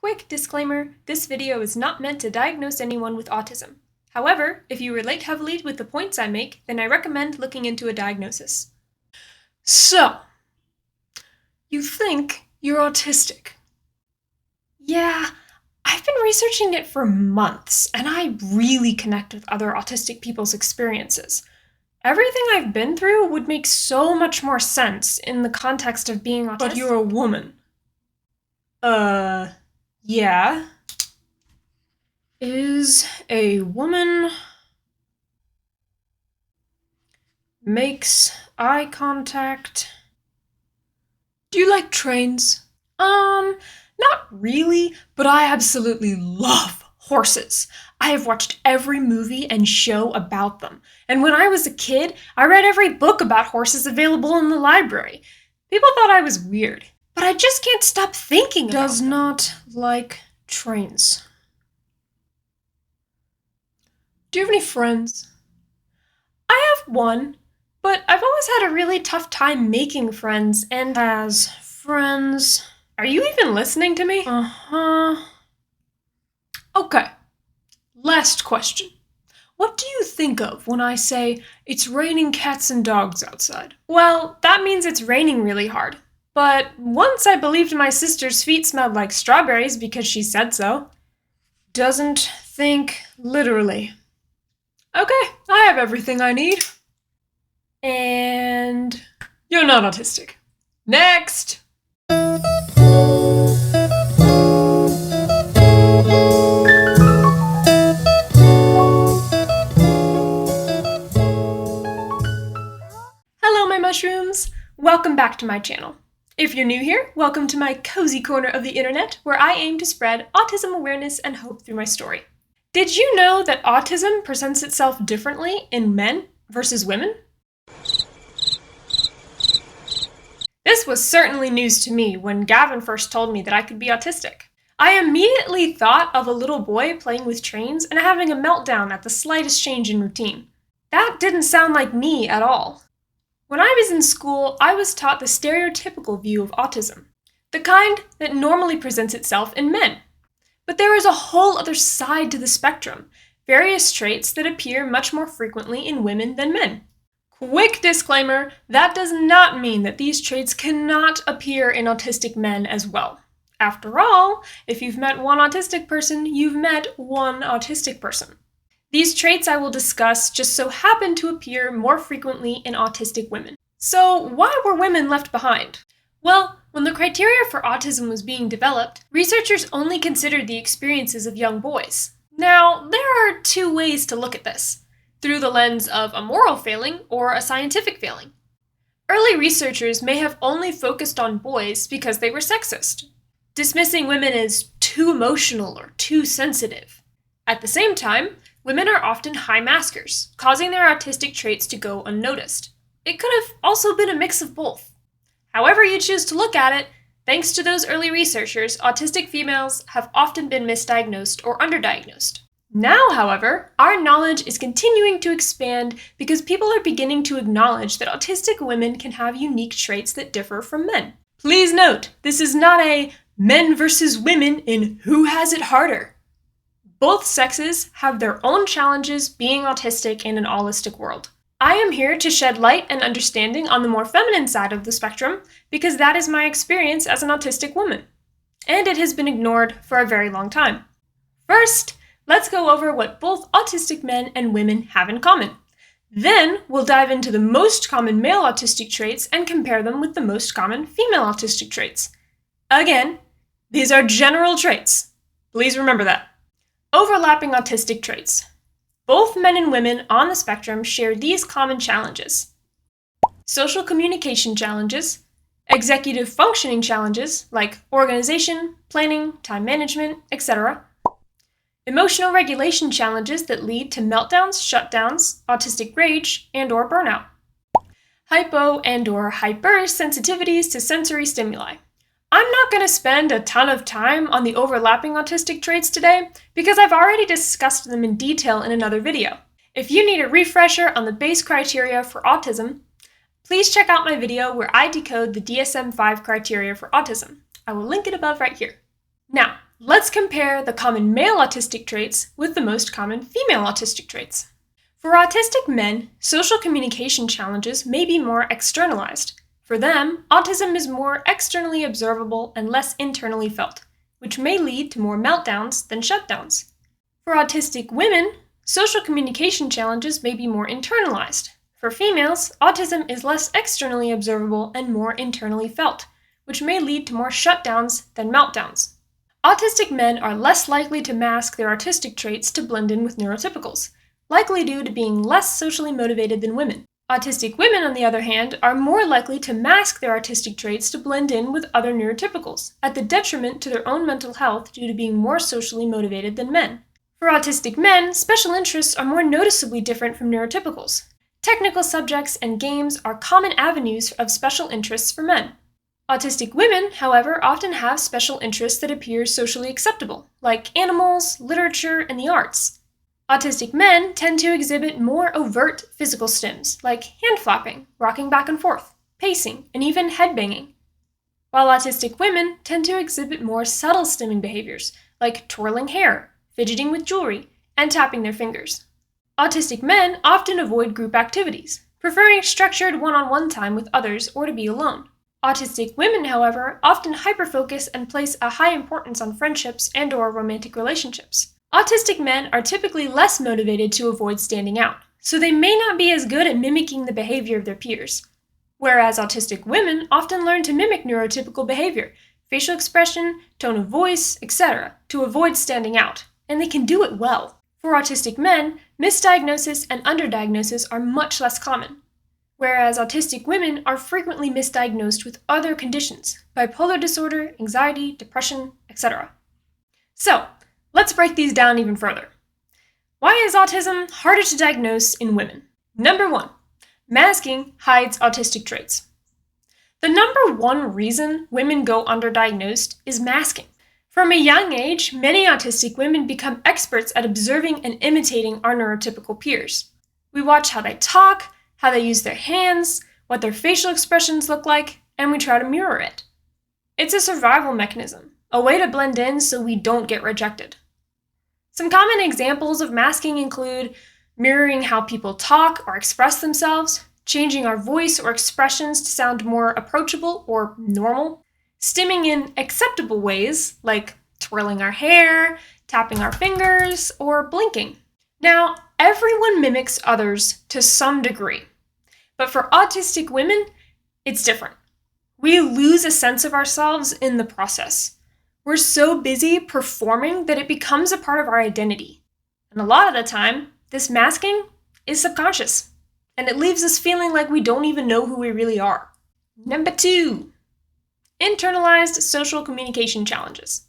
Quick disclaimer, this video is not meant to diagnose anyone with autism. However, if you relate heavily with the points I make, then I recommend looking into a diagnosis. So, you think you're autistic. Yeah, I've been researching it for months, and I really connect with other autistic people's experiences. Everything I've been through would make so much more sense in the context of being autistic. But you're a woman. Yeah. Is a woman makes eye contact. Do you like trains? Not really, but I absolutely love horses. I have watched every movie and show about them. And when I was a kid, I read every book about horses available in the library. People thought I was weird, but I just can't stop thinking about them. Does not like trains. Do you have any friends? I have one, but I've always had a really tough time making friends, and as friends... Are you even listening to me? Uh-huh. Okay. Last question. What do you think of when I say, it's raining cats and dogs outside? Well, that means it's raining really hard. But once I believed my sister's feet smelled like strawberries because she said so. Doesn't think literally. Okay, I have everything I need. And you're not autistic. Next! Hello, my mushrooms! Welcome back to my channel. If you're new here, welcome to my cozy corner of the internet where I aim to spread autism awareness and hope through my story. Did you know that autism presents itself differently in men versus women? This was certainly news to me when Gavin first told me that I could be autistic. I immediately thought of a little boy playing with trains and having a meltdown at the slightest change in routine. That didn't sound like me at all. When I was in school, I was taught the stereotypical view of autism, the kind that normally presents itself in men. But there is a whole other side to the spectrum, various traits that appear much more frequently in women than men. Quick disclaimer, that does not mean that these traits cannot appear in autistic men as well. After all, if you've met one autistic person, you've met one autistic person. These traits I will discuss just so happen to appear more frequently in autistic women. So why were women left behind? Well, when the criteria for autism was being developed, researchers only considered the experiences of young boys. Now, there are two ways to look at this, through the lens of a moral failing or a scientific failing. Early researchers may have only focused on boys because they were sexist, dismissing women as too emotional or too sensitive. At the same time, women are often high maskers, causing their autistic traits to go unnoticed. It could have also been a mix of both. However you choose to look at it, thanks to those early researchers, autistic females have often been misdiagnosed or underdiagnosed. Now, however, our knowledge is continuing to expand because people are beginning to acknowledge that autistic women can have unique traits that differ from men. Please note, this is not a men versus women in who has it harder. Both sexes have their own challenges being autistic in an allistic world. I am here to shed light and understanding on the more feminine side of the spectrum because that is my experience as an autistic woman. And it has been ignored for a very long time. First, let's go over what both autistic men and women have in common. Then, we'll dive into the most common male autistic traits and compare them with the most common female autistic traits. Again, these are general traits. Please remember that. Overlapping autistic traits. Both men and women on the spectrum share these common challenges. Social communication challenges, executive functioning challenges like organization, planning, time management, etc. Emotional regulation challenges that lead to meltdowns, shutdowns, autistic rage, and/or burnout. Hypo and/or hypersensitivities to sensory stimuli. I'm not going to spend a ton of time on the overlapping autistic traits today because I've already discussed them in detail in another video. If you need a refresher on the base criteria for autism, please check out my video where I decode the DSM-5 criteria for autism. I will link it above right here. Now, let's Let's compare the common male autistic traits with the most common female autistic traits. For autistic men, social communication challenges may be more externalized. For them, autism is more externally observable and less internally felt, which may lead to more meltdowns than shutdowns. For autistic women, social communication challenges may be more internalized. For females, autism is less externally observable and more internally felt, which may lead to more shutdowns than meltdowns. Autistic men are less likely to mask their autistic traits to blend in with neurotypicals, likely due to being less socially motivated than women. Autistic women, on the other hand, are more likely to mask their autistic traits to blend in with other neurotypicals, at the detriment to their own mental health due to being more socially motivated than men. For autistic men, special interests are more noticeably different from neurotypicals. Technical subjects and games are common avenues of special interests for men. Autistic women, however, often have special interests that appear socially acceptable, like animals, literature, and the arts. Autistic men tend to exhibit more overt physical stims, like hand flapping, rocking back and forth, pacing, and even headbanging. While autistic women tend to exhibit more subtle stimming behaviors, like twirling hair, fidgeting with jewelry, and tapping their fingers. Autistic men often avoid group activities, preferring structured one-on-one time with others or to be alone. Autistic women, however, often hyperfocus and place a high importance on friendships and/or romantic relationships. Autistic men are typically less motivated to avoid standing out, so they may not be as good at mimicking the behavior of their peers. Whereas autistic women often learn to mimic neurotypical behavior, facial expression, tone of voice, etc., to avoid standing out, and they can do it well. For autistic men, misdiagnosis and underdiagnosis are much less common, whereas autistic women are frequently misdiagnosed with other conditions, bipolar disorder, anxiety, depression, etc. So, let's break these down even further. Why is autism harder to diagnose in women? Number 1, masking hides autistic traits. The number one reason women go underdiagnosed is masking. From a young age, many autistic women become experts at observing and imitating our neurotypical peers. We watch how they talk, how they use their hands, what their facial expressions look like, and we try to mirror it. It's a survival mechanism, a way to blend in so we don't get rejected. Some common examples of masking include mirroring how people talk or express themselves, changing our voice or expressions to sound more approachable or normal, stimming in acceptable ways, like twirling our hair, tapping our fingers, or blinking. Now, everyone mimics others to some degree, but for autistic women, it's different. We lose a sense of ourselves in the process. We're so busy performing that it becomes a part of our identity. And a lot of the time, this masking is subconscious, and it leaves us feeling like we don't even know who we really are. Number 2, internalized social communication challenges.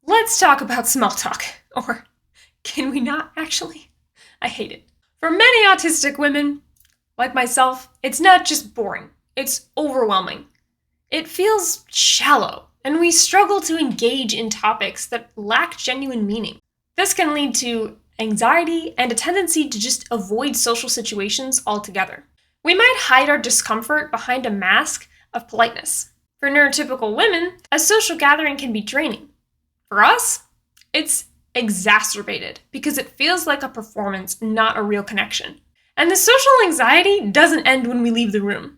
Let's talk about small talk, or can we not actually? I hate it. For many autistic women, like myself, it's not just boring, it's overwhelming. It feels shallow, and we struggle to engage in topics that lack genuine meaning. This can lead to anxiety and a tendency to just avoid social situations altogether. We might hide our discomfort behind a mask of politeness. For neurotypical women, a social gathering can be draining. For us, it's exacerbated because it feels like a performance, not a real connection. And the social anxiety doesn't end when we leave the room.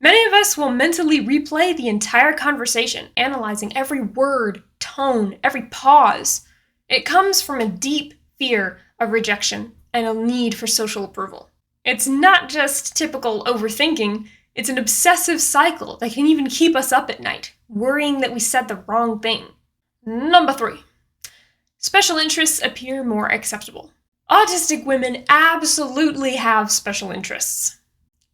Many of us will mentally replay the entire conversation, analyzing every word, tone, every pause. It comes from a deep fear of rejection and a need for social approval. It's not just typical overthinking, it's an obsessive cycle that can even keep us up at night, worrying that we said the wrong thing. Number 3, special interests appear more acceptable. Autistic women absolutely have special interests,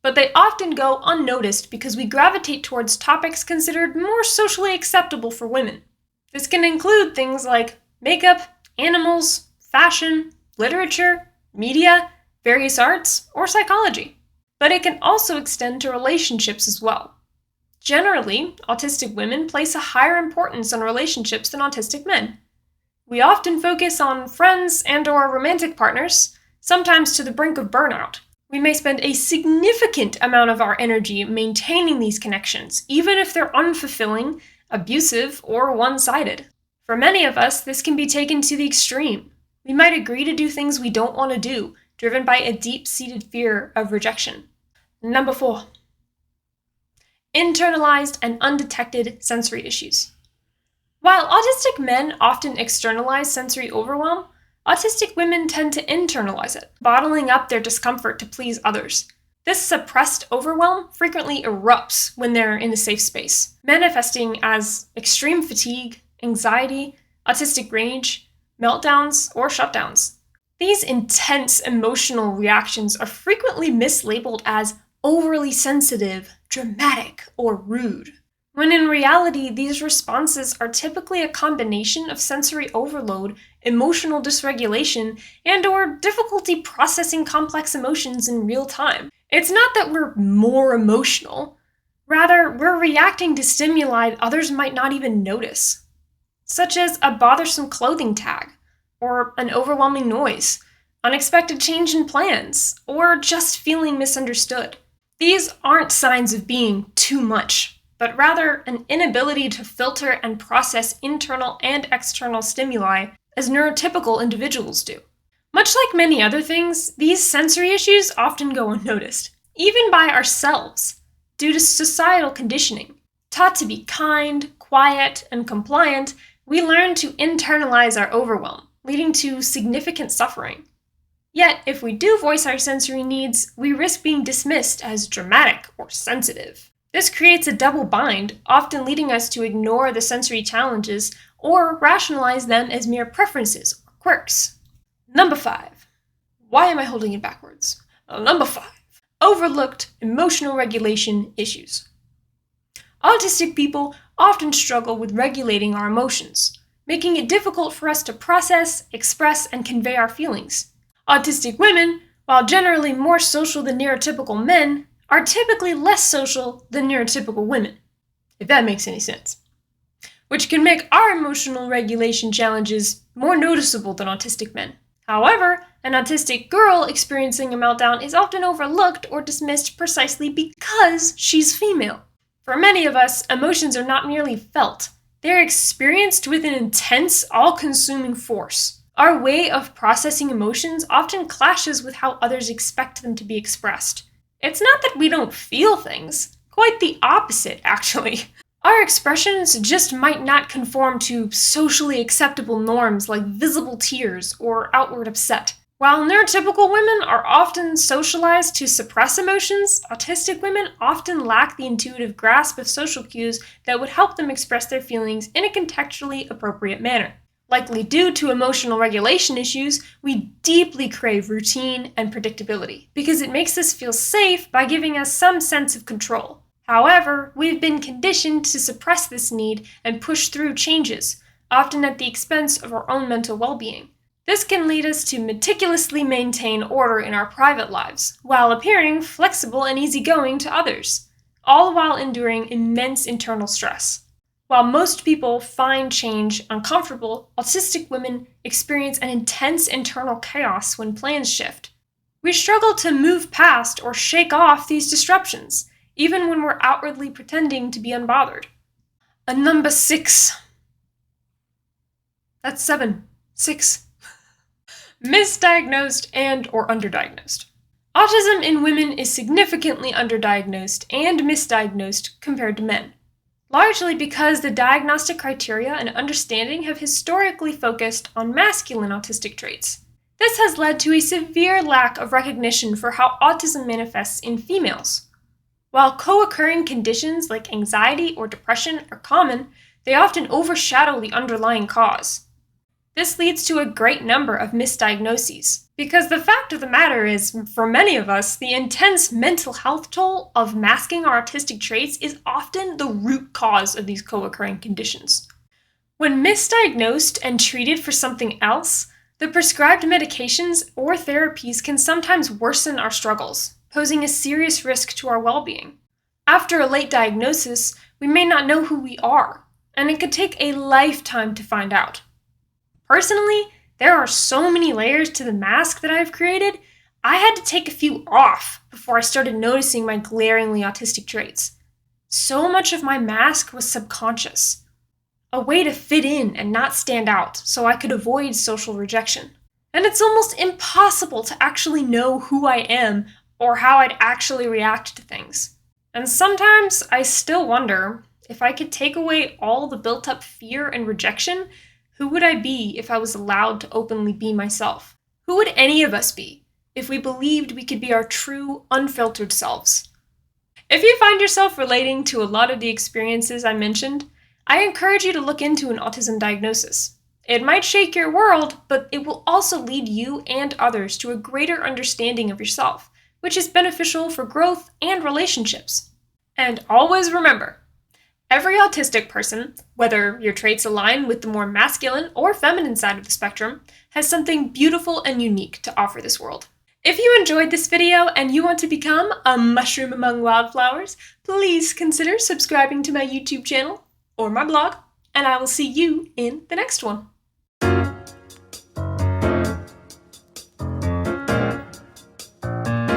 but they often go unnoticed because we gravitate towards topics considered more socially acceptable for women. This can include things like makeup, animals, fashion, literature, media, various arts, or psychology. But it can also extend to relationships as well. Generally, autistic women place a higher importance on relationships than autistic men. We often focus on friends and/or romantic partners, sometimes to the brink of burnout. We may spend a significant amount of our energy maintaining these connections, even if they're unfulfilling, abusive, or one-sided. For many of us, this can be taken to the extreme. We might agree to do things we don't want to do, driven by a deep-seated fear of rejection. Number 4. Internalized and undetected sensory issues. While autistic men often externalize sensory overwhelm, autistic women tend to internalize it, bottling up their discomfort to please others. This suppressed overwhelm frequently erupts when they're in a safe space, manifesting as extreme fatigue, anxiety, autistic rage, meltdowns, or shutdowns. These intense emotional reactions are frequently mislabeled as overly sensitive, dramatic, or rude, when in reality these responses are typically a combination of sensory overload, emotional dysregulation, and/or difficulty processing complex emotions in real time. It's not that we're more emotional, rather we're reacting to stimuli others might not even notice, such as a bothersome clothing tag, or an overwhelming noise, unexpected change in plans, or just feeling misunderstood. These aren't signs of being too much, but rather an inability to filter and process internal and external stimuli as neurotypical individuals do. Much like many other things, these sensory issues often go unnoticed, even by ourselves, due to societal conditioning. Taught to be kind, quiet, and compliant, we learn to internalize our overwhelm, leading to significant suffering. Yet, if we do voice our sensory needs, we risk being dismissed as dramatic or sensitive. This creates a double bind, often leading us to ignore the sensory challenges or rationalize them as mere preferences or quirks. Number 5. Why am I holding it backwards? Number 5. Overlooked emotional regulation issues. Autistic people often struggle with regulating our emotions, making it difficult for us to process, express, and convey our feelings. Autistic women, while generally more social than neurotypical men, are typically less social than neurotypical women, if that makes any sense, which can make our emotional regulation challenges more noticeable than autistic men. However, an autistic girl experiencing a meltdown is often overlooked or dismissed precisely because she's female. For many of us, emotions are not merely felt, they are experienced with an intense, all-consuming force. Our way of processing emotions often clashes with how others expect them to be expressed. It's not that we don't feel things, quite the opposite, actually. Our expressions just might not conform to socially acceptable norms like visible tears or outward upset. While neurotypical women are often socialized to suppress emotions, autistic women often lack the intuitive grasp of social cues that would help them express their feelings in a contextually appropriate manner. Likely due to emotional regulation issues, we deeply crave routine and predictability because it makes us feel safe by giving us some sense of control. However, we've been conditioned to suppress this need and push through changes, often at the expense of our own mental well-being. This can lead us to meticulously maintain order in our private lives, while appearing flexible and easygoing to others, all while enduring immense internal stress. While most people find change uncomfortable, autistic women experience an intense internal chaos when plans shift. We struggle to move past or shake off these disruptions, even when we're outwardly pretending to be unbothered. Number 6. That's 7. 6. Misdiagnosed and or underdiagnosed. Autism in women is significantly underdiagnosed and misdiagnosed compared to men, largely because the diagnostic criteria and understanding have historically focused on masculine autistic traits. This has led to a severe lack of recognition for how autism manifests in females. While co-occurring conditions like anxiety or depression are common, they often overshadow the underlying cause. This leads to a great number of misdiagnoses, because the fact of the matter is, for many of us, the intense mental health toll of masking our autistic traits is often the root cause of these co-occurring conditions. When misdiagnosed and treated for something else, the prescribed medications or therapies can sometimes worsen our struggles, posing a serious risk to our well-being. After a late diagnosis, we may not know who we are, and it could take a lifetime to find out. Personally, there are so many layers to the mask that I've created, I had to take a few off before I started noticing my glaringly autistic traits. So much of my mask was subconscious. a way to fit in and not stand out so I could avoid social rejection. And it's almost impossible to actually know who I am or how I'd actually react to things. And sometimes I still wonder, if I could take away all the built up fear and rejection, who would I be if I was allowed to openly be myself? Who would any of us be if we believed we could be our true, unfiltered selves? If you find yourself relating to a lot of the experiences I mentioned, I encourage you to look into an autism diagnosis. It might shake your world, but it will also lead you and others to a greater understanding of yourself, which is beneficial for growth and relationships. And always remember, every autistic person, whether your traits align with the more masculine or feminine side of the spectrum, has something beautiful and unique to offer this world. If you enjoyed this video and you want to become a mushroom among wildflowers, please consider subscribing to my YouTube channel or my blog, and I will see you in the next one.